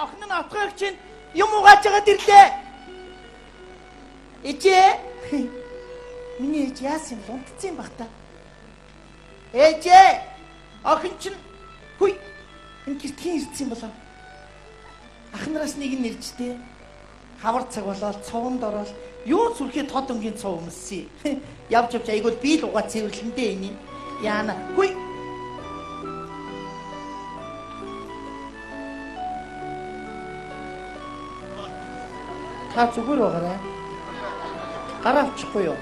охин нь отгойг чинь юм угааж байгаа дэрлээ. Ээжээ. Миний ээж яасан юм унтцсан юм бах та. Ээжээ. Охин чинь хүй. Энэ гэрт хийн ирсэн болоо. Ахнараас нэг нь нэржтэй. Хавар цаг болоод цуванд ороод юу сүрхээ тод өнгийн цов өмссөн. Явж айгуул би л угаа цэвэрлэндээ энийг. Яана. Хүй. Та зүгээр байгаарай. Гараа авчихгүй юу?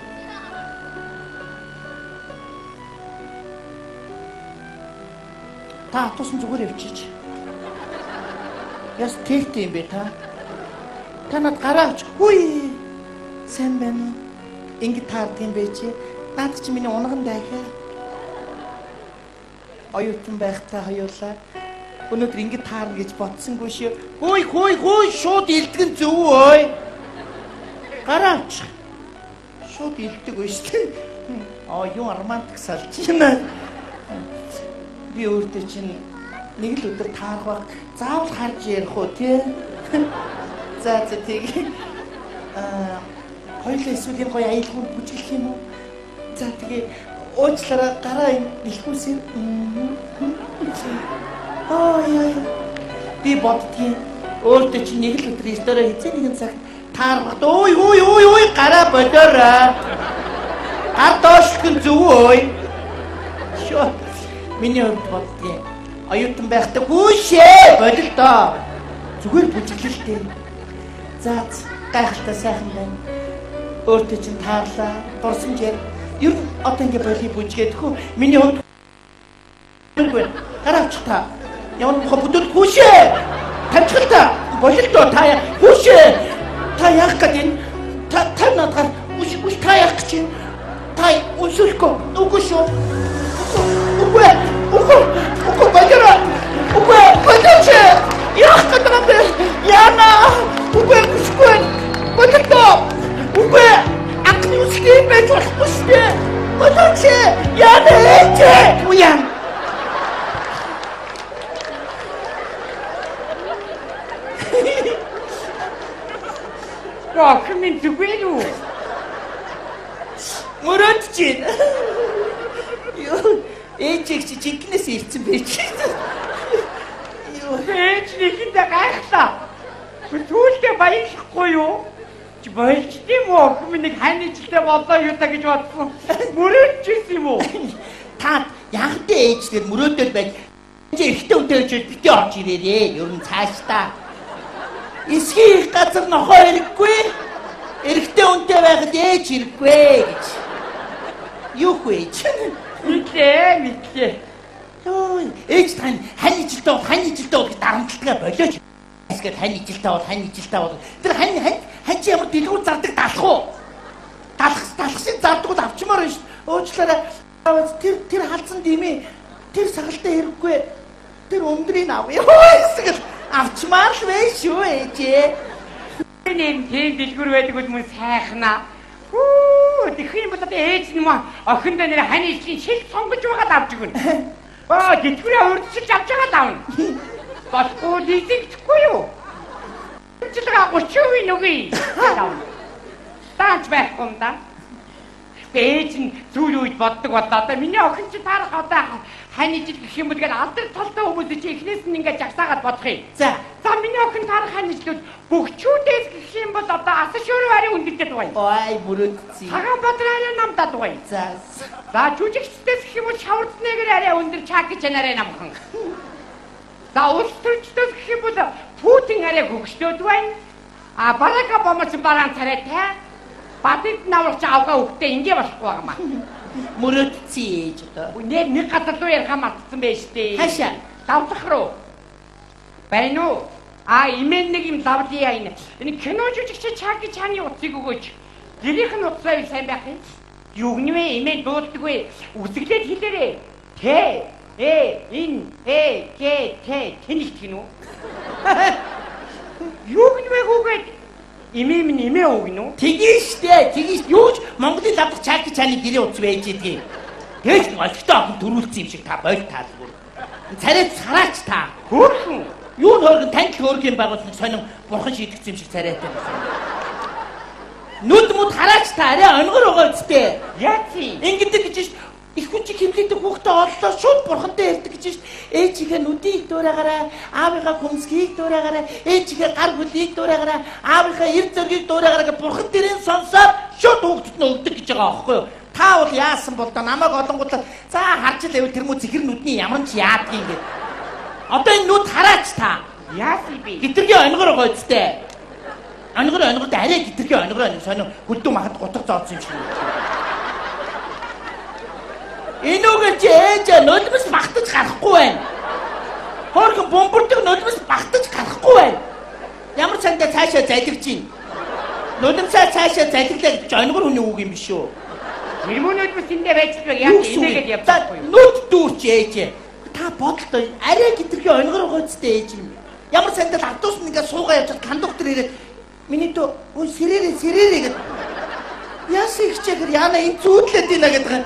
Та атуусан зүгээр явчих. Яс тэгтэй юм бэ та? Та над гараа авчихгүй. Сайн байна уу? Ингэ таардаг юм бэ чи? Наад чи миний унган дайхаа. Оюутан байхдаа хоёулаа өнөөдөр ингэ таарна гэж бодсонгүй шүү. Хүй шууд илтгэн зөв өө. Гараа авчих. Шууд илдэг үү шүү. Юу романтик салж байна. Би өөртөө чинь нэг л өдөр таарах заавал харж ярих уу тий. За тийг хоёулаа эсвэл энэ гоё аялгаунд бүжиглэх юм уу? За тэгээ уучлаарай гараа нэлхүүсээ. Яа. Би боддгийн өөртөө чинь нэг л өдөр ресторан хийцээ нэгэн цаг таарбахт ой гараа болоорой. Гар доошлох нь зөв өө. Шоо. Миний хувьд боддгийн оюутан байхдаа хүүшээ болил доо. Зүгээр бүжиглэлтэй. За гайхалтай сайхан байна. Өөртөө чинь таарлаа. Дурсамжээр ер нь одоо ингэ болий бүжгээд хөө миний хувьд гараа авчих та. Явна хөбөдөл хүүшээ. Танчилтаа болил доо та хүүшээ. Та яах гэдэг нь та надаар үш та яах гэж та үсэлгүй үгүй шүү. Үгүй бajara. Үгүй бajara. Яах гэдэг юм бэ? Яна. Үгүй болил доо. Үгүй акны үсгийн байж болохгүй шүү. Бajara. Яна ээжээ. Уян. Охин зүгээр үү? Мөрөнд чинь. Ээжийг чи жигнэс ирсэн байж. Ээж нэгэндээ гайхлаа. Түлдээ баярлахгүй юу? Чи баярлж тийм үү? Охин нэг хань жилдээ болоо юу та гэж бодсон. Мөрөнд чийсэн юм уу? Та ягтай ээжлэр мөрөөдөл байж ихтэй үдээж битээ орж ирээрээ. Ер нь цаашдаа. Эсхийн их газар нохоо хэрэггүй. Эрэгтэй үнтэй байхад ээж хэрэггүй гэж. Юу хөөж? Мэдлээ. Йоо, ээж тань хань ижилтэй гэж дарамтлагаа болооч. Эсвэл хань ижилтэй бол тэр хань чи ямар дэлгүүр зардаг далах уу? Далах шиг зардагуд авчмаар байна шүү. Уучлаарай. Тэр халдсан димээ тэр сагалтай хэрэггүй. Тэр өндрийг авъя. Эсвэл авчмаар л вэ шүү ээжээ. Тийм дэлгүүр байдаг юм сайхнаа. Тэгэх юм бол ээж нь охиндоо нэр хань ижлийн шил сонгож байгаад авч өгнө. Дэлгүүрээ урдчилж авч байгаад авна. Болохгүй дийдэхгүй юу? Чилгээ 30% нүгий. Таач байхгүй юм да. Ээж нь зүйл үед боддог болоо. Одоо миний охин чи таарах одоо хань ижил гэх юм бол гээд алдар талтай хүмүүс чи эхнээс нь ингээд жагсаагаад бодох юм. За миний охин таарах хань ижлүүд бүгчүүдээс гэх юм бол одоо асан шуурын ари үндэлдэд байгаа юм. Ой бүрөөдсөн. Цагаан бодроо намдаад байгаа юм. За жүжигчдээс гэх юм бол шавардснэгээр арай өндөр чак гэж нарай намхан. За улс төрчдөөс гэх юм бол Путин арай хөгшлөөд байна. Барак Обама ч бараан царай та. Бадид наварч авгаа өгтөө ингэ болохгүй байгаа маа. Мөрөдцөө ээж одоо. Нэг газар руу ярих мартсан байж тээ. Хаашаа? Давлах руу. Байна уу? Имэн нэг юм давлаа энэ. Энэ кино жүжигч Чаки Чаны утсыг өгөөч. Гэрийнх нь утсаа сайн байх юм. Юу нэмэ имэн дууддаггүй. Үсгэлээд хэлээрээ. Тэнийх гинүү. Юу нэмэ гүгээд имээ минь имээ өгнө үү? Тэгээс юуж Монголын ладах Чаки Чаны гэрээ утас байж идэгий. Тэгэж олгтой охин төрүүлсэн юм шиг та бойл таалгүй. Царайч та. Хөөрхөн. Юу нөргөн танд л өөргийн байгууллага сонин бурхан шийдэгцсэн юм шиг царайтай байсан. Нүд мод хараач та арай онгор байгаа үстэй. Яачих? Ингэдэг гэж ш их хүн чи хэмлэдэг хүүхдээ оллоо шууд бурхантай ярьдаг гэж ш ээжийнхээ нүдийг дуурайгаараа аавынхаа хүмсгийг дуурайгаараа ээжийнхээ гар бүлийг дуурайгаараа аавынхаа эр зөргийг дуурайгаараа гэж бурхан дээрээ сонсоод шууд хүүхдэд нь өгдөг гэж байгаа аахгүй юу? Та бол яасан бол та намайг олонгуудаа за харж л байвал тэр муу зихэр нүдний ямар ч яадгийг ингээд. Одоо энэ нүд хараач та. Яачих би? Гитргийн онгор байгаа үстэй. Онгор арай гитргийн онгор сонио хүлдүү махад гутар зооцсон юм шиг. Энүүгээр чи ээж нулимс багтаж гарахгүй байна. Хоорхон бомбордог нулимс багтаж гарахгүй байна. Ямар цаандаа цаашаа залгиж гин. Нулимсаа цаашаа залглаа гэж онгор хүний үг юм биш үү? Хэрмөнүүд мэт эндээ байж байгаа яг инээгээд явахгүй. Нүд дүүрч ээж. Та бодлоо арай гитргийн онгор гоцтой ээж юм. Ямар цаандаа автобус нэгээ суугаа явж кондуктор ирээд миний дөө сэрээрээ гэдэг. Яасан ихчээр яана энэ зүүдлээд ийна гэдэг.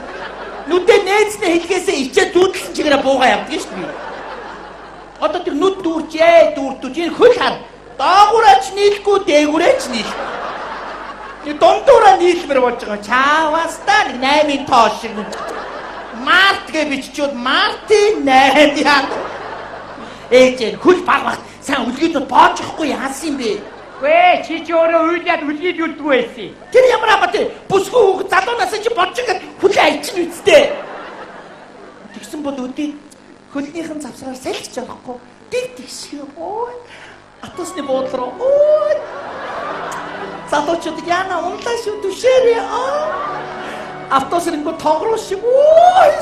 Нүдээ нээцнээ хэлгээсээ ичээ дүүдлсэн чигээрээ буугаа явдаг шүү дээ. Одоо тэр нүд дүүрчээ дүүртүүч энэ хөл хар. Доогуураач нийлэхгүй дээгүүрээч нийл. Энэ дундуураа нийлмэр болж байгаа. Чаавастаа нэг 8-ын тоо шиг. Март гэж биччихвэл Мартин 8 яа. Ээж хөл баг сайн үлгийдүүд боожохгүй яасан юм бэ? Гүй чи өөрөө уйлаад үлгийд юлдгүй байсан. Тэр ямар амт бүсгүй хүүхд залуунаас чи бодж ингээд хүлээ айчин үсттэй. Тэгсэн бол өдөө хөлнийхэн завсраар салхиж байгаагүй. Див тэгшээ. Ой. Атусны буудлаа. Ой. Залуучууд яна унлаа шүү түшээрээ. Автобусны тоогроо шиг. Ой.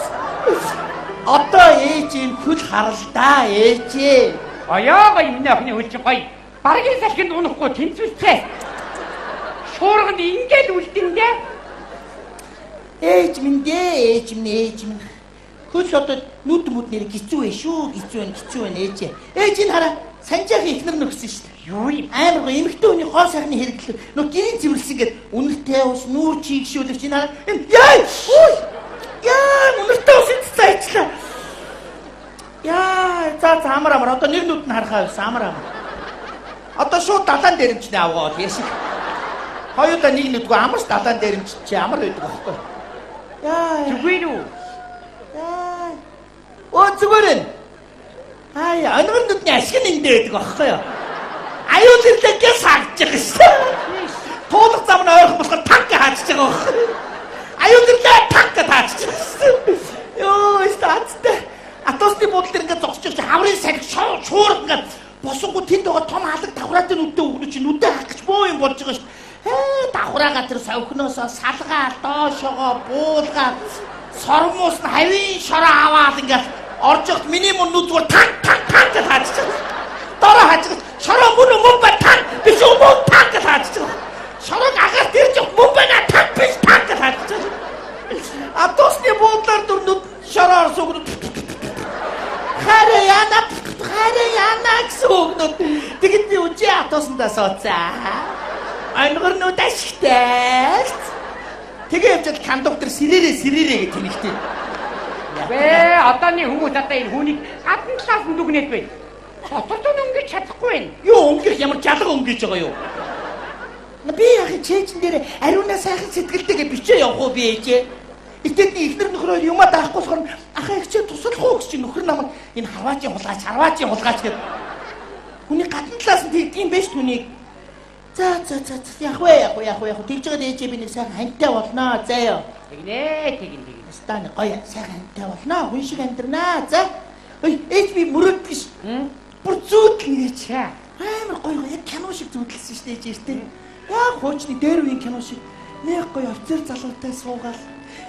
Одоо ээж юм хөл харалдаа ээжээ. Аяага юм нөхний хөл чи гоё. Баргийн салхинд унахгүй тэнцвэстэй. Шуурганд ингээд үлдэндээ. Ээж минь. Хөл одоо нүд мүднэр гизүү вэ шүү. Гизүү байна ээж. Ээж энэ хараа санжаахан ихнэр нөхсөн шүү дээ. Юу юм? Амар гоо эмэгтэй хүний хоо сайхны хэрэглэл. Нөө гэрийн цэвэрлсэн гээд үнэртэй ус нүүр чигшүүлж энэ хараа. Яа! Ой! Яа! Үнэртэй ус цайчлаа. Яа! За амар одоо нэг нүд нь харахаа байсан амар. Одоо шууд далаан дээрэмчнээ авгаад яшиг. Хоёулаа нэг нүдгүй амарч далаан дээрэмч чи амар байдаг аахгүй. Яа. Зүгээр үү? Яа. Оо зүгээр ээ. Ай, онгор нүдний ашиг нэндээ байдаг аахгүй юу? Аюул ирлээ гэж хаагч байгаа шүү. Туулах зам нь ойрхон болохоор танк хаачж байгаа аахгүй. Аюул ирлээ танк таачж байгаа. Йоо, статтай. Атосны буудлын ингээд зогсож хаврын сахиг шуург ингээд босонгоо тэнд байгаа том алаг давхраатай нүдтэй өгнө чи нүдээ хах гэж боо юм болж байгаа шүү. Давхраагаа тэр совхноосоо салгаа доошогоо буулгаад сормуус нь хавийн шороо аваад ингээд орж явахт миний мөн нүд зүгээр танк гэж хаачж байгаа. Дороо хаачж шороо мөн ба танк биш мөн танк гэж хаачж байгаа. Шороог агаар тэрж мөн байна танк биш танк гэж хаачж байгаа. Атосны буудлаар дүр нүд шороор сүгнэ. Хараа яна гэсүгнөд тэгэд би үжи атосандаа сууцаа. Онгорнууд ашигтай. Тэгээ явж кондуктор сэрээрээ гэж тэнэгтэй. Бэ одооний хүмүүс одоо энэ хүнийг гадна талаас нь дүгнээд байна. Хотод нь өнгөж чадахгүй байна. Юу өнгөх ямар жалга өнгөж байгаа юу? Би яг чэйжэн дээр ариунаа сайхан сэтгэлтэйгээ бичээ явах уу би ээжээ. Итэдний ихнэр нөхрөө юмаа даахгүй болохоор ахаа ихчээ туслах уу гэж нөхөр намайг энэ харваачийн хулгаач гэдэг. Хүний гадна талаас нь тэгдэм байж түүнийг. За яг вэ. Тэгж байгаа ээжээ би нэг сайхан хантай болноо. Заяа. Тэгнэ. Станы гоё сайхан хантай болноо. Хүн шиг амьдрнаа. За. Ой, ээж би мөрөд биш. Бүр зүүдлэн ээж. Амар гоё яг кино шиг зүүдлсэн шүү дээ ээж эртээ. Яг хуучны дээр үеийн кино шиг. Нэг гоё офицер залуутай суугаал.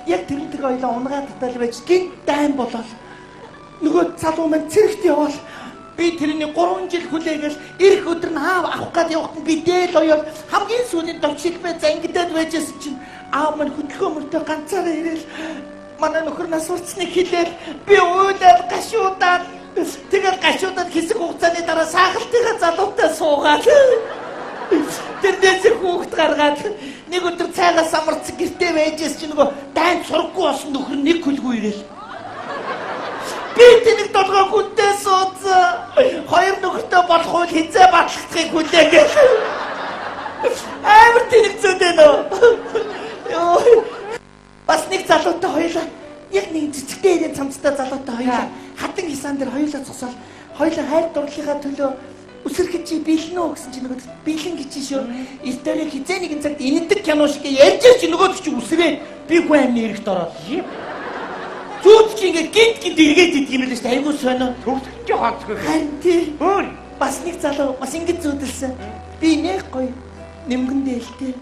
Яг тэрнтэйг ойлоо унгаа татал байж гинт дайн болол. Нөгөө залуу маань цэрэгт явал би тэрний 3 жил хүлээгээл ирэх өдөр нь аав авах гээд явахт би дээл оёол хамгийн сүүлийн төвчлбэ зангидаад байжсэн чинь аав маань хөдөлгөөн мөртөө ганцаараа ирээл манай нөхөр нас урцныг хэлээл би уйлаад гашуудаад тэгэл гашуудаад хэсэг хугацааны дараа сахалтынхаа залуутай суугаад тэрнээс хүүхд гаргаад нэг өдөр цайгаас амарсан гэртээ байжээс чи нөгөө дайнд сургахгүй болсон нөхөр нэг хөлгүй ирээл. Би тэнэг толгой хүнтэй суудсан. Хоёр нөхөртэй болох уу хизээ батлахыг хүлээ гэж. Амар тэнэгцүүд нөө. Йоо. Бас нэг залуутай хоёлаа яг нэг цэцэгтэй ирээд цамцтай залуутай хоёлаа хатан хисан дээр хоёлаа зогсоол хоёлаа хайр дурлалынхаа төлөө үсэрхэж бэлэн үү гэсэн чинь нөгөө бэлэн гэж шүү. Эртөө хизээ нэгэн цагт инэдэг кино шиг ярьж чи нөгөө чи үсрээ би хүн амны эрэхт ороод. Зүуд чи ингээ гинт эргээд идэх юм л шүү. Айгуу сонио. Төгсөж чи хоцгүй. Харин тий. Өөр Бас нэг залуу бас ингэж зүүдэлсэн. Би нэг гоё нэмгэн дээлтэй.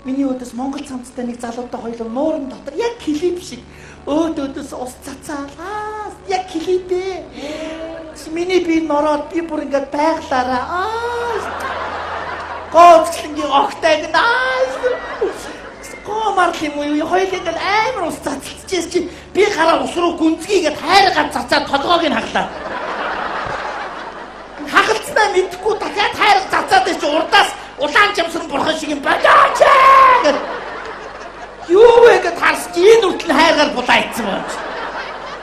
Миний өдөөс Монгол цамцтай нэг залуутай хоёулаа нуурын дотор яг клип шиг өөдөөс ус цацаалаа. Яг клипээ. Миний би нороод би бүр ингэж байглаараа. Гоцлонгийн огтайг Гомар юм уу хоёул ингэж амар ус цацалчихсэн чи би гараа ус руу гүнзгийгээд хайргаа цацаад толгойг нь хаглаа. Хагалцнаа мэдхгүй дахиад хайр цацаад чи урдаас улаан жамсран бурхан шиг юм болооч гэд. Юу вэ гэд харсч энэ үртэл хайргаар булаа ицсэн байна.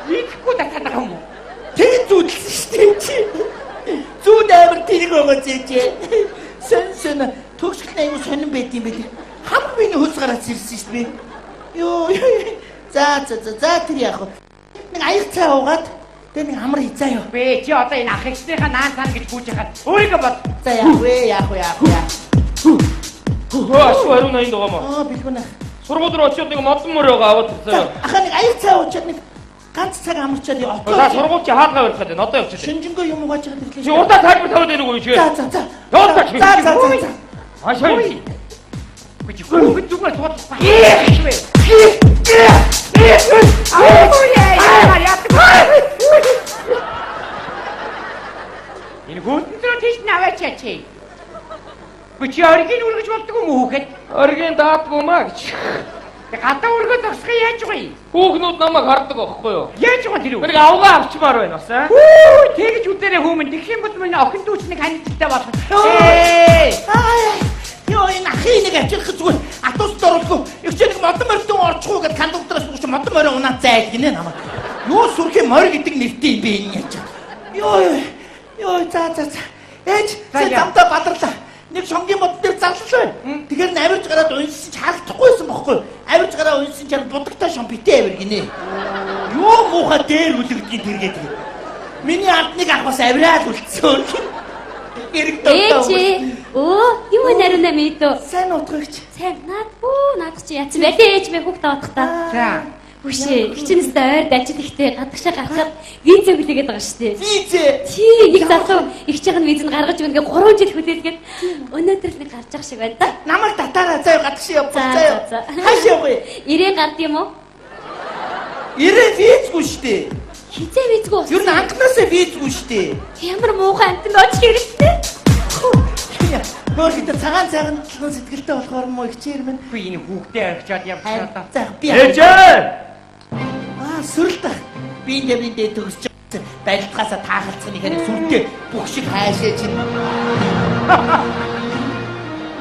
мэдхгүй дахиад байгаа юм уу? Тэг зүудэлсэн шүү дээ чи. Зүуд амар тэрэг байгаа зээжээ. Сэн төгсгөл аягүй сонирн байт юм бэ. Хам миний хөлс гараад ирсэн шүү дээ. Йоо. За тэр яах вэ? Нэг аяг цай уугаад тэр нэг хамар хизаа юу. Бэ чи одоо энэ ах эгчнийхээ наан тань гэж бүүж яхад өөрийгөө бод. За яах вэ? Ашгүй ариун аянд байгаа мó. Бэлгүнэ. Сургууль руу очиод нэг модон мөрөөгөө аваад ирсэн. Ахаа нэг аяг цай уучаад нэг ганц цаг амарчаад яваа. За сургууль чи хаалгаа барих гэдэг. Одоо явчих. Шинжэнгөө юм уугааж байгаа гэрлээ. Чи удаа тайлбар тавьад байногүй юу чи? За. Яваа чи. За. Ашаа. Гэж зүгээр сууд ба. Энэ гүнзгий тийш наваач чи. Чи оргийн үргэж болдгоо мүү гэхэд Оргийн даадгүй маа гэж. гадаа үргэж тосгоо яаж вэ? Хүүхнүүд намайг хардаг байхгүй юу? Яаж байгаа тэр үү? Нэг авгаа авчмаар байна бас аа. Тэгж үдэрээ хүмүүн тэгхийн бод миний охин дүүчнийг хаництай болох. Йоо энэ ахын нэг авчрах зүгээр атуусд оруулгүй. Өвчөө нэг модон морьтон орчихгүй гэд кондуктороос бүгч модон морь унаад зайл гинэ намайг. Юу сүрхээ морь гэдэг нэртэй юм бэ энэ яаж. Йоо за. Ээж замдаа бадарлаа. Нэг шонгийн мод дээр зарлаа. Тэгэхээр н авирж гараад уньсан ч харагдахгүйсэн бохгүй. Авирж гараа уньсан ч будагтай шампитэй авир гинэ. Юу муухай дээр үлэгдгийн тэргээд. Миний амтныг ах бас авираад үлдсэн. Юу нариуна мэдөө. Сайн утгагч. Сайн наад чи яц байлээ ээж мэ хүүхд таадах та. За. Хүшээ хичнэстэй ойр дажид ихтэй гадагшаа гарахад виза хүлээгээд байгаа шүү дээ. Визэ. Тий нэг залуу их чихэн визэнд гаргаж өгнө 3 жил хүлээлгээд өнөөдөр л нэг гарч ах шиг байна да. Намайг татаараа заяа гадагшаа явуулцаа. За. Хааш явъя? Ирээ гард юм уу? Ирээ визгүй штэ. Хизээ визгүй Юу н анхнаасаа визгүй штэ. Ямар муухай амтан очиж хэрэгтэй. Нөр хитэ цагаан сэтгэлтэй болохоор муу ихчээр минь. Би энэ хүүхдээ арчаад явчихлаа да. За би. Ээжээ. Сүрэлт. Би энэ төгсч байлтгаасаа таахалцсан ихэнх сүртэй бүх шиг хайшаа чинь.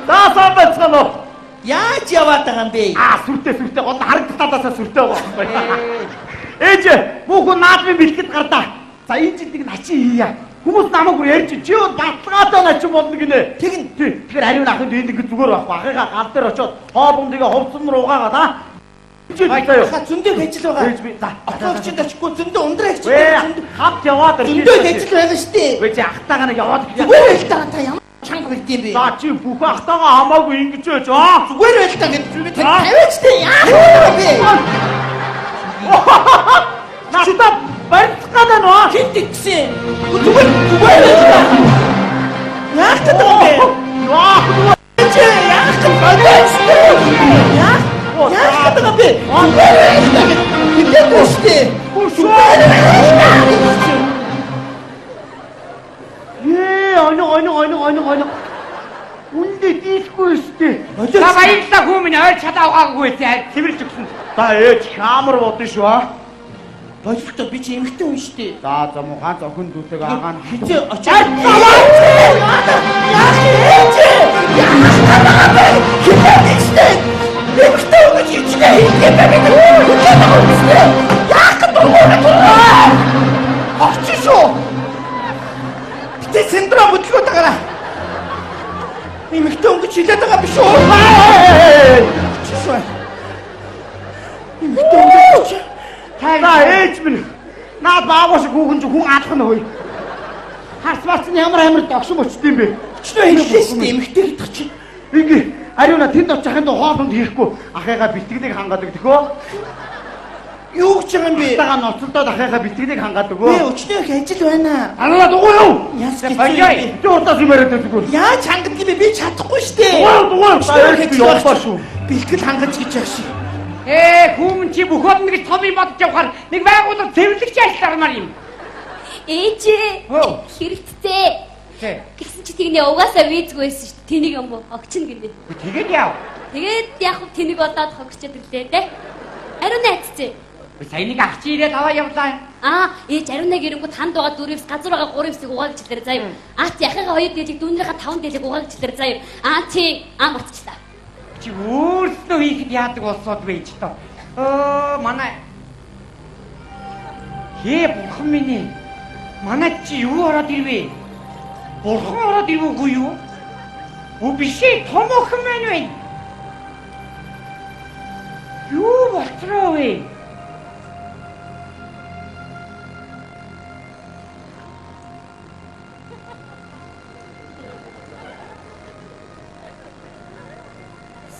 Даасан бацгаано. Яаж яваад байгаа юм бэ? Сүртэй гол харагдтаадасаа сүртэй байгаа. Ээж бүхэн наадмын бэлтгэд гардаа. За энэ жилиг начи хийя. Хүмүүс намайг бүр ярьж чи юу батлагаатай нач болно гинэ. Тэгэхээр ариун ахын дэнд ингэ зүгээр байхгүй. Ахыгаа гал дээр очиод хоолундыгаа хувцсан руу угаагаад аа. Хаа зөндөө ажил байгаа. Ээж би за. Отогчд очихгүй зөндөө ундраа ажил. Хавд яваад зөндөө ажил байгаа штэ. Өө чи ахтайгаа нэг яваад зүгээр л та ямар чанга бэлт юм бэ? За чи бүх ахтайгаа хамаагүй ингэж байж зүгээр л та гэж би тавиач тэ яах вэ? Начта барьцгаад нөө хит гисэн. Зүгээр л та. Яах вэ? Яах вэ? Ой. Үндэ дийлгүй штэ. За баярлалаа хүмүүн ойр чадаа угаагүй зай тэрж өгсөн. За ээж хаамар бодно шүү аа. Боёлтой би чи эмхтэн хүн штэ. За мухан зохин дүүтэйг агаа нь хизээ очоод яах вэ? За ээж минь. Наад баагүй шиг хүүхэн ч хүн алах нь хөөе. Харсмаач нь ямар амар догшин өчтөө юм бэ? Өчнөө хэллээ шүү дээ эмхтэй гэдэг чинь. Ингээ ариуна тэнд очихын доо хоолнд хийхгүй ахыгаа бэлтгэлийг хангадаг төхөө. Юу гэж байгаа юм бэ? Тага ноцолдоод ахыгаа бэлтгэлийг хангадаг Би өө. өчнөө их ажил байна. Анаа дугуй юу? Яс гэж Баяй. Тэ урдаас юм яриад байдаг. Яаж хангад гэвэ би чадахгүй шүү дээ. Дугуй. Өчнөө Би явах шүү. бэлтгэл хангаж гэж яах шиг. Хүүмэн чи бүхэл нэг том юм бодож явахаар нэг байгууллага цэвэрлэгч ажиллармаар юм. Ээжээ. Хөө. Хэрэгтэй. Гэсэн чи тэгнээ угаасаа визгүй байсан шүү дээ. Тэнийг юм уу? Огчин гинэ. Тэгээд яав. Тэгээд яг хөө тэнийг одоод хогчод ирлээ те. Ариун найццээ. Сая нэг ах чи ирээд аваа явлаа. Ээж ариун найг ирэнгүү танд байгаа 4-с газар байгаа 3-ыг угааж хэлээр заа юу. Чи яхаага 2 дээлийг дүүнэрийнхээ 5 дээлийг угааж хэлээр заа юу. Чи мартчихлаа. Чи өөрснөө хийхэд яадаг болсоод байж тоо. Манай бурхан минь ээ. Манай чи юу ороод ирвэ? Бурхан ороод ирвэгүй юу? Биш ээ, том охин маань байна. Юу болтроо вэ?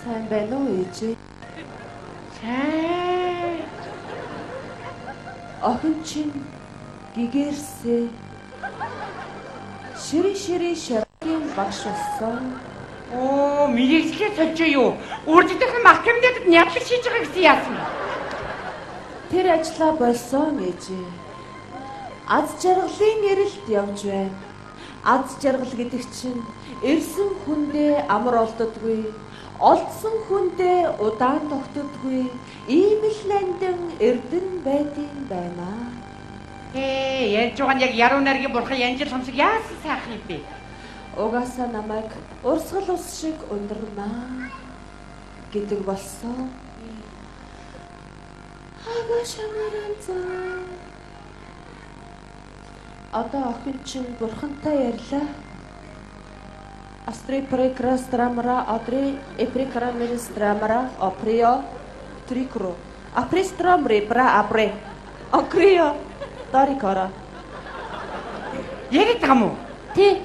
Сайн байна уу ээжээ? Сайн. Охин чинь гэгэрсээ. Шири шаргийн багш болсон. Мэргэжлээ солио юу? Үржидэх махкамдад нядлаг шийж байгаа гэсэн яасан? Тэр ажлаа болсон ээжээ. Аз жаргалын эрэлт явж байна. Аз жаргал гэдэг чинь ирсэн хүндээ амар олддоггүй. Олдсон хүндээ удаан тогтдоггүй. Ийм л нандин эрдэн байдсан байна. Ярьж байгаа нь яг яруу найргийн бурхан янжил хамсаг яасан сайхан юм бэ? Угаасаа намайг урсгал ус шиг ундрнаа гэдэг болсон. Агашамаранзаа. Одоо охин чинь бурхантай ярьлаа. Астри прекрастрамара адри эпрекрамерстрамара априо трикро. Апрестрамре бра апре. Акрио тарикара. Яриад байгаа мó? Тий.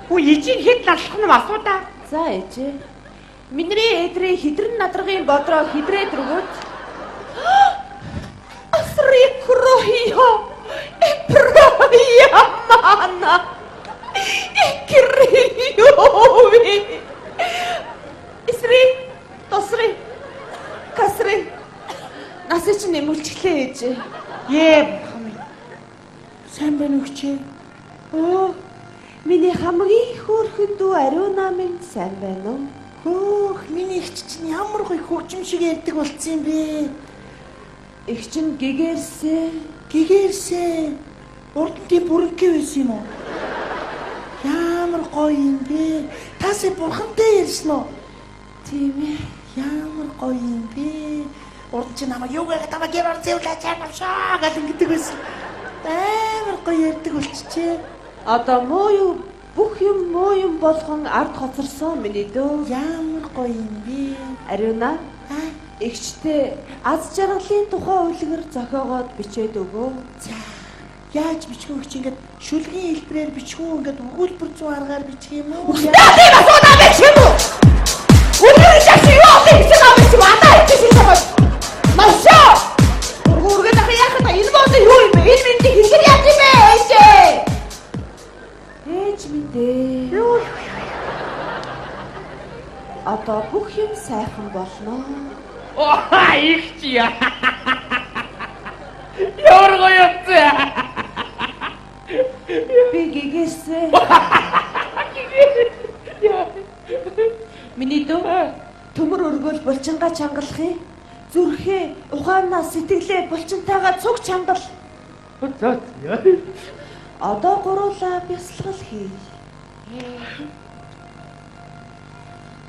Ижийн хэд наслах нь асуудаа. За ээжээ. Миний эдрээ хидрэн надрагын бодроо хидрээд рүгөөд. Асрикроио. Эпроиа мана. Экриови. Исри. Тосри. Касри. Насч нэмүүлчихлээ ээжээ. Бурхан минь. Сайн байна уу хчээ? Миний хамгийн хөөрхөн дүү Ариуна минь сайн байна уу? Миний ихч чинь ямар гоё хөгжим шиг ярьдаг болцсон юм бэ? Их чинь Гэгэрсээ. Урд нь тийм бүрэнхий байсан юм уу? Ямар гоё юм бэ? Тасаа бурхантай ярьсан уу? тийм ээ. Ямар гоё юм бэ? Урд чинь намайг юу гэдэг намайг гэрээр зэвлээ чанавшаа гэдэг ингэдэг байсан. Амар гоё ярьдаг болчихжээ. Одоо бүх юм муу юм болгон ард хоцорсон миний дөө. Ямар гоё юм бэ? Ариуна. Игчтэй аз жаргалын тухай үлгэр зохиогоод бичээд өгөө. За. Яаж бичгөө гэж ингээд шүлгийн хэлбэрээр бичгөө ингээд өгүүлбэр зүүн аргаар бичих юм уу? Тийм асуудал байх юм уу? Үнээр чаш юу авах гэсэн юм бэ? Вата хийчихсэн юм. Машаа. Үргээд яах вэ? Энэ бод юу юм бэ? Энэ минь хингэр яах юм бэ? Ээж мэдээ. Одоо бүх юм сайхан болно. Их чи яа. Ямар гоё юм. Би гэгэрсээ. Миний дөө төмөр өргөөл булчингаа чангалахыг зүрхээ ухаанаас сэтгэлээ булчинтайгаа цуг чангал. Одоо гуруулаа бясалгал хий.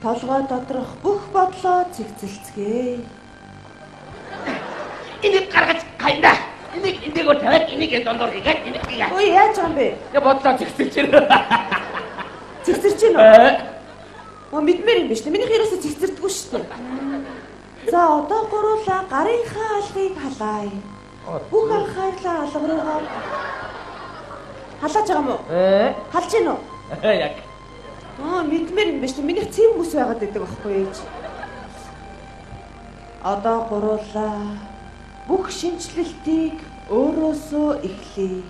Толгой доторх бүх бодлоо цэгцэлцгээе. Энийг гаргаж хайна. Энийг тавиад энийг дондор хийгээд энийг яа. Ой яаж юм бэ? Я бодлоо зэгцэлж Цэгцэрч гин үү? Мэдмээр юм биш үү? Миний хэрэгсээ цэгцэрдэггүй шүү дээ. За одоо гуруулаа гарынхаа алгыг халаая. Бүх анхаарлаа алга руугаа халааж байгаа юм уу? Халж гин үү? Яг. Мэдмээр юм байна шүү. Миний цэм хүмүүс байгаад байдаг байхгүй ээж. Одоо гуруулаа бүх шинжлэлтийг өөрөөсөө эхлэе.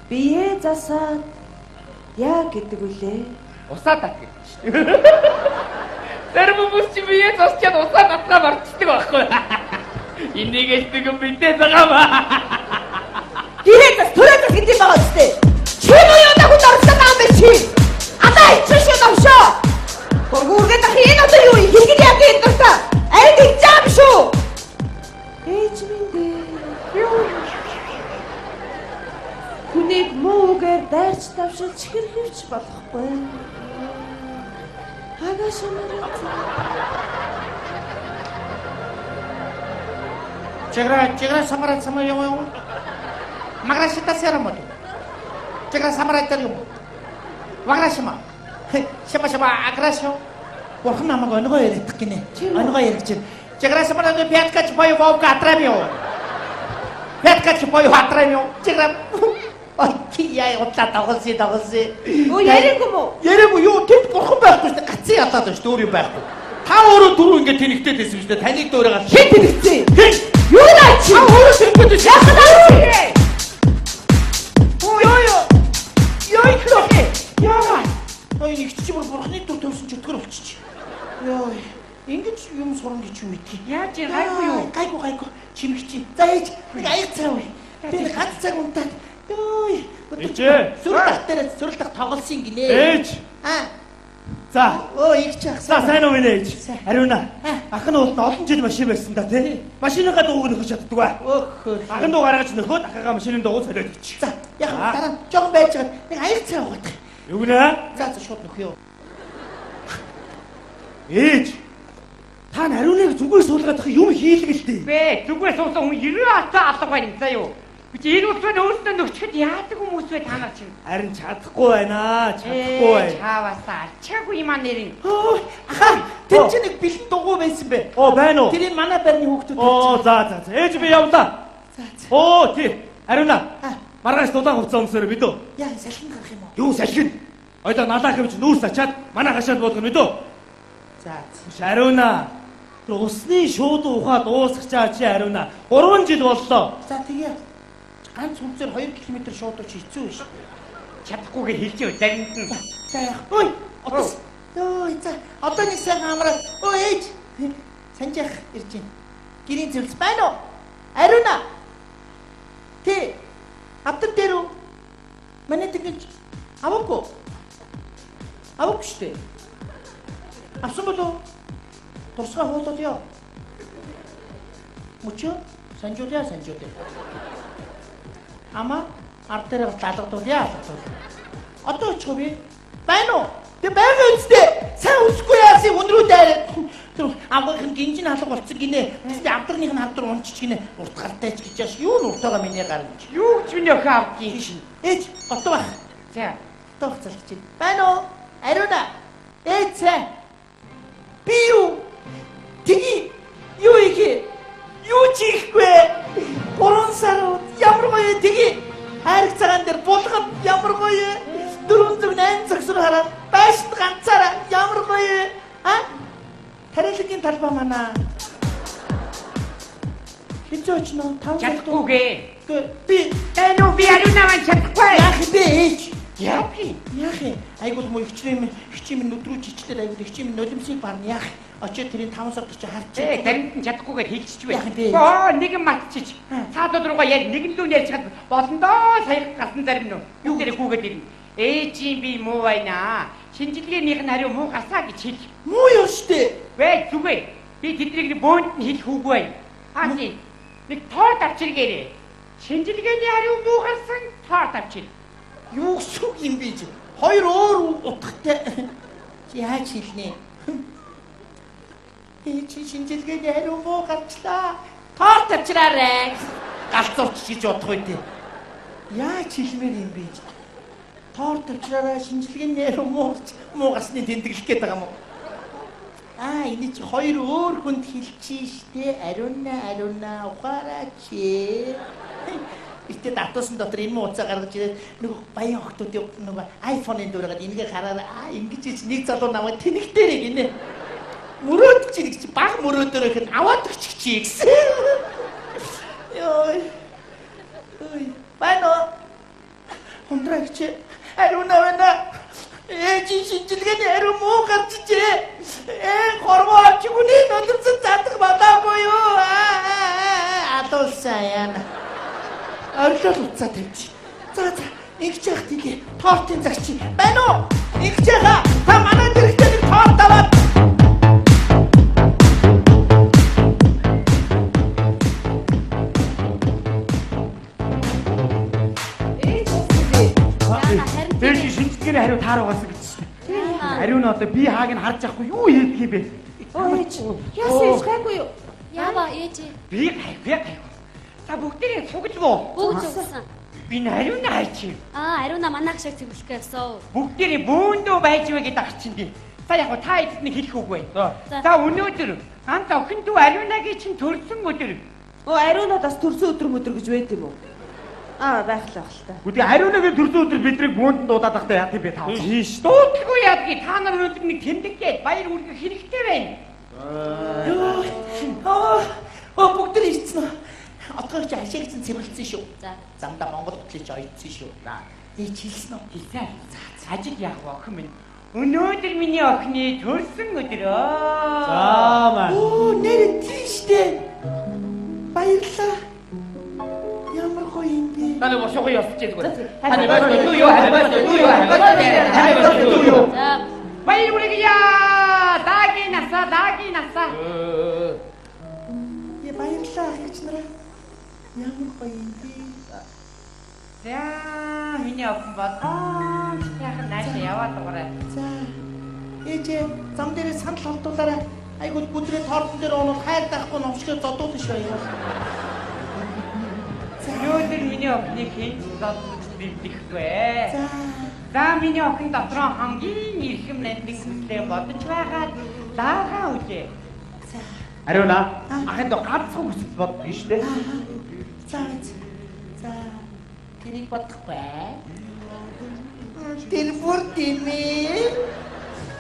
Бие засаад яа гэдэг үлээ? Усаад тат гэдэг шүү дээ. Тэр хүмүүс чи бие засчаад усаад татгаа марцдаг байхгүй. Энийг хэлдэг юм бинтээ загаамаа. Гэрээ зас түрээ зас гэдэг байгаа үстэй. Чи юу надад орсон юм бэ чи? Атаа ичсэн давшаа. Гургургээд ах энэ одоо юу хийгээд яг энэ дуртай. Арид игзаам шүү. Ээж минь дээ. Хүнийг муугаар дайрч давшилж хэрхэрч болохгүй. Хагаш юмараа. Чигра самарат самая юм. Маграшита серамот. Чигра самарат юм. Ваграшма. Шама аграшо. Бурхан намайг өнгөө яриад гинэ. Өнгөө ярих чинь. Чигра самарат пяткач бой вовка атрамио. Пяткач бой атрамио. Чигра яа утлаа давгалсаа. Оо яриаг юм уу? Яриаг юу тэнд бурхан байхгүй шүү дээ. Гацсан ядаад байна шүү дээ. Өөр юм байхгүй. Та өөрөө дөрөв ингэ тэнэгтэй байсан шүү дээ. Таныг дөөрөө гал. Хэн тэнэгтэй? Юу наа чи? Өөрөө тэнэгтэй шүү. Яхаа. Ёо ихлээ. Яа. Ой нэг чи бурханы дүр төвсөн чөтгөр болчих. Ёо. Ингэж юм сурна гэж юу идэх. Яаж юм гайгүй юу? Гайгүй. Чимэгчи. За ээж нэг аяг цаа үе. Би нэг ганц цаг унтаад. Ой. Сүрэл тах тоглосон гинэ. Ээж. За. Их чах. За сайн уу минь ээж. Ариуна. Ах нь уулна олон жил машин байсан да тий. Машиныхаа дууг нөхөж чаддаг ба. Ах нь дуу гаргаж нөхөөд ахыгаа машины дууг солиод ич. За. Яг дараа жоохон байж байгаа. Нэг аяг цаа угаадах. Юу гэнэ? За шууд нөхөө. Ээж. Та Ариуныг зүгээр суулгаад ах юм хийлгэлтэй. Бэ зүгээр суусан хүн 90 атаа алга байна заа юу. Би энэ усаа өөртөө нөхчөд яадаг хүмүүс вэ та нар чинь? Харин чадахгүй байна. Чадахгүй байна. Чаавасаа алчаагүй юм аа нэрин. Аха. Тэр чинь нэг бэлэн дугуй байсан бэ? Байна уу? Тэр манай байрны хүүхдүүд. За. Ээж би явлаа. За. Тий. Ариуна. Маргааш дулаан хувцас өмсөөрэй бидөө. Яа, салхин гарах юм уу? Юу салхин? Ойлоо налаа хэмж нүүрс ачаад манай хашаанд болгоно бидөө. За. Ариуна. Усны шууд ухаад дуусгачаа чи Ариуна. 3 жил боллоо. За тэгээ. Ганц хүнсээр 2 км шууд чи хэцүү биш. Чадахгүйгээр хэлчихв заримд нь. За яах. Ой. Отос. Ой, за. Одоо нэг сайн амраа. Ой, ээж. Санжаах ирж байна. Гэрийн зөвлөс байна уу? Ариуна. Тэ. Автан дээр үү? Манай тэгэж авахгүй. Авахгүй штэ. Авсан болов? Турсгаа хуулаад яа. Мөчөө санжуулъя. Ама ардаараа даалгадуулъя. Одоо очих би. Байна уу? Тэ байгаа үстэй. Сайн үсгүй яасан өнрөө дайраа. Тэр авгахын гинжин алга болцсон гинэ. Тэ авдрных нь авдар унчиж гинэ. Урт гартайч гэж яаш. Юу нуртаага миний гарч. Юу ч миний охин авдгийн. Ээж готов байх. За. Тох залж чинь. Байна уу? Ариуна. Ээж сайн. Би юу? Тэги юу ихе? Юу чихгүй? 3 сар ямар гоё тэги. Хайрх цагаан дээр булгад ямар гоё. 408 цагсар хараад байшд ганцаараа ямар гоё. Тарилгийн талбай манаа. Хичээч нөө 5 Чадахгүйгээ. Би Тэнүү би Ариуна маань чадахгүй. яах бэ ээж? Яах Яах айгуул муу хичнээн нүдрүү чичлэр айгуул хичнээн нулимсыг барна яах. Очоод тэрийн 5 сар чи харчих. заримд нь чадахгүйгээр хэлчихч Яах бай. вэ? Нэгэн матчиж. Цаадууд руугаа яг нэгэн дүү ярьж хад болондоо сая гасан зарим нь. Юу дээр гүгээд ирнэ. Ээжийн би муу байна. Шинжилгээнийх нь хариу муу гасаа гэж хэл. Муу юу штэ. Вэ зүгээр. Би тэднийг бөөнд нь хэлэх үгүй байна. Хааши. Нэг тоор авчиргээрээ. Шинжилгээний хариу муу гасан тоор авчир. Юу сүг юм бэ чи? Хоёр өөр утгатай. Чи яаж хэлнэ? Чи шинжилгээний хариу муу гарчлаа. Тоор авчираарай. Галзуурч гэж бодох үү? Яаж хэлмээр юм бэ? Тоор тавчраараа шинжилгээний хариу муу гасны тэмдэглэх гээд байгаа юм уу? энэ чи хоёр өөр хүнд хэлчихэн штэ. Ариуна ухаараач. Итэ татуусан дотор энэ мууцаа гаргаж ирээд нөгөө баян охтуудын нөгөө iPhone-ын дураад энийгээ хараад ингэж ич нэг залуу намайг тэнэгтэрэй гинэ. Мөрөөд чи нэг чи баг мөрөөдөр ихэд аваад өччих чи гэсэн. Ёй. Ой, байна. Хондрагч. Ариуна. Ээжийн шинжилгээний ариун муу гарчжээ. Хорвоо очигүний нондорсон задах болоогүй юу? Адуулсан яана. Орлол уцаа тавьчих. За ингэж яах тийгээ тортын загч байна уу? Ингэж яах? Та манай дэрэгтэй нэг торт аваад. Ээж шинжилгээний хариу тааруугаас гэж чинь. Ариун одоо би хааг нь харж авахгүй юу хийдэг юм бэ? Ээж. Яасан ээж гайгүй юу? Яава ээж. Би гайгүй. Та бүгдээ цуглав уу? Бүгд зүгсэн. Би ариунаа хайчих. Ариуна манайх шиг цэвэрлэхээ явсан. Бүгдээ бөөндөө байж вэ гэдэг ах чинь дээ. За яг та эдний хэлэх үгүй. За өнөөдөр ганц охин дүү ариунагийн чинь төрсөн өдөр. Ариунад бас төрсөн өдөр гэж байд юм уу? Байх л байх л та. Үгүй ариунагийн төрсөн өдөр биднийг бөөнд дуудаад байхдаа яах юм бэ та? Тийш. Дуудлаггүй яадгийг та нар өнөөдөр нэг тэмдэггээд баяр үргэх хэрэгтэй байна. Бүгд ирсэн үү? Отгорч ашигсан цэвэрлсэн шүү. За. Замдаа Монгол хөтлөж оёдсон шүү. Ээж хэлсэн үү? Хэлсэн. За ажил яах вэ охин минь? Өнөөдөр миний охины төрсөн өдөр. Маа. Нэр тийштэй. Баярлаа. Ямар гоё юм бэ? Таны бошоо явуулчих зүгээр. Хань За. Баяр үргийа. Даги наса. Баярлаа гэж нараа. Ямар гоё юм бэ? За миний охин бод. Яах наашаа яваад дуурай. За. Ээжээ зам дээрээ санал холдуулаарай. Айгуу бүдрээ тоордон дээр онол хайр даахгүй номшгоо зодуулж байна. Өнөөдөр миний охиныг хэн зодуулж бэлдэхгүй. За. За миний охин дотроо хамгийн эрхэм нандин хүслээ бодож байгаад даагаа үжээ. За. Ариуна ахын доо ганцхан хүсэл боддоо штэ. За. Тэрийг бодохгүй. Тэр бүр тэмээ.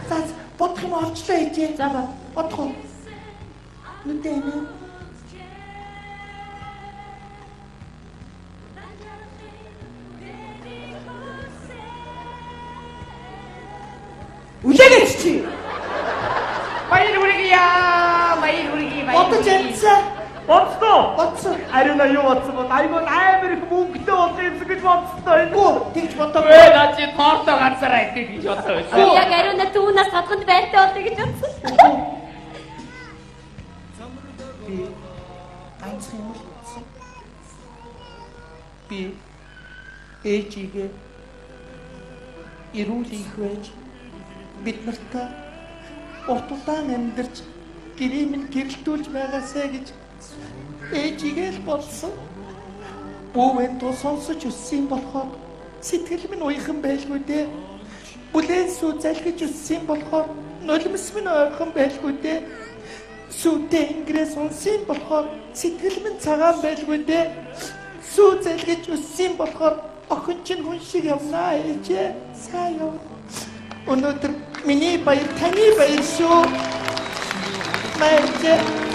За бодох юм орчлоо ээжээ. За бодох уу? Нүдэнэ. Үлээгээч чи. Баяр үргийа. Бодож ярьсан. Бодсон. Ариуна юу бодсон бод? Айгуу амар их мөнгөтэй болсон юм гэж бодсон. Үгүй тэгж бодоо. Наа чи тоорто ганцаараа идэх гэж бодсон байсан. Яг ариуна түүнээс гадханд байртай болдог гэж бодсон. Би ганцхан юм л бодсон. Би ээжигээ ирүүлэх байж бид нартай урт удаан амьдарч гэрээ минь гэрэлтүүлж байгаасаа гэж ээжигээ л болсон. Бүүвэн туу сонсож өссөн болохоор сэтгэл минь уйхан байлгүй дээ. Бүлээн сүү залгиж өссөн болохоор нулимс минь ойрхон байлгүй дээ. Сүүтэй ингрээ сонсон болохоор сэтгэл минь цагаан байлгүй дээ. Сүү залгиж өссөн болохоор охин чинь хүн шиг явнаа ээжээ. Сайн яв. Өнөөдөр миний баяр таны баяр шүү. Маяг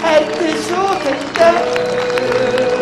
хайртай шүү гэдэг.